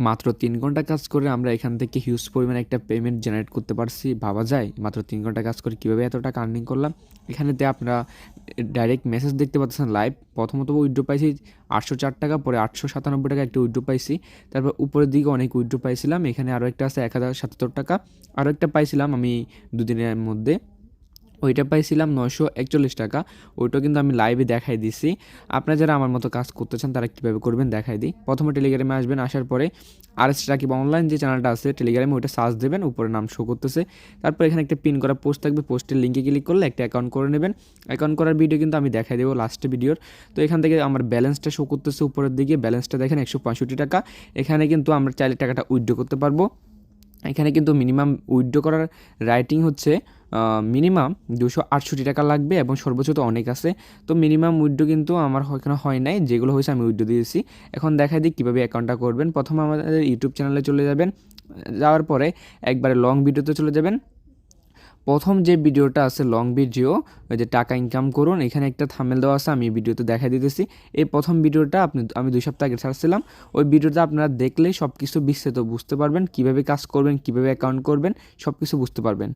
মাত্র 3 ঘন্টা কাজ করে আমরা এখান থেকে হিউজ পরিমাণে একটা পেমেন্ট জেনারেট করতে পারছি। ভাবা যায় মাত্র 3 ঘন্টা কাজ করে কীভাবে এত টাকা আর্নিং করলাম। এখানেতে আপনারা ডাইরেক্ট মেসেজ দেখতে পাচ্ছেন লাইভ। প্রথমত উইথড্র পাইছি 804 টাকা, পরে 897 টাকা একটা উইথড্র পাইছি। তারপর উপরের দিকে অনেক উইথড্র পাইছিলাম। এখানে আরও একটা আছে 1077 টাকা, আরও একটা পাইছিলাম আমি 2 দিনের মধ্যে, ওইটা পাইছিলাম 941 টাকা। ওইটাও কিন্তু আমি লাইভে দেখাই দিছি। আপনারা যারা আমার মতো কাজ করতে চান তারা কীভাবে করবেন দেখাই দিই। প্রথমে টেলিগ্রামে আসবেন, আসার পরে RS রাকিব অনলাইন যে চ্যানেলটা আছে টেলিগ্রামে, ওইটা সার্চ দেবেন, উপরে নাম শো করতেছে। তারপর এখানে একটা পিন করা পোস্ট থাকবে, পোস্টের লিঙ্কে ক্লিক করলে একটা অ্যাকাউন্ট করে নেবেন। অ্যাকাউন্ট করার ভিডিও কিন্তু আমি দেখাই দেবো লাস্টে ভিডিওর। তো এখান থেকে আমার ব্যালেন্সটা শো করতেছে উপরের দিকে, ব্যালেন্সটা দেখেন 165 টাকা। এখানে কিন্তু আমরা চাইলে টাকাটা উইথড্র করতে পারবো। এখানে কিন্তু মিনিমাম উইথড্র করার রাইটিং হচ্ছে মিনিমাম 268 টাকা লাগবে এবং সর্বোচ্চ তো অনেক আছে। তো মিনিমাম উইথড্র কিন্তু আমার এখানে হয় নাই, যেগুলো হয়েছে আমি উইথড্র দিয়েছি। এখন দেখাই দিই কীভাবে অ্যাকাউন্টটা করবেন। প্রথমে আমাদের ইউটিউব চ্যানেলে চলে যাবেন, যাওয়ার পরে একবারে লং ভিডিওতে চলে যাবেন। প্রথম যে ভিডিওটা আছে লং ভিডিও, ওই যে টাকা ইনকাম করুন, এখানে একটা থাম্বনেল দেওয়া আছে, আমি ভিডিওতে দেখাই দিতেছি। এই প্রথম ভিডিওটা আমি 2 সপ্তাহ আগে ছাড়ছিলাম। ওই ভিডিওটা আপনারা দেখলেই সব কিছু বিস্তারিত বুঝতে পারবেন, কীভাবে কাজ করবেন, কীভাবে অ্যাকাউন্ট করবেন, সব কিছু বুঝতে পারবেন।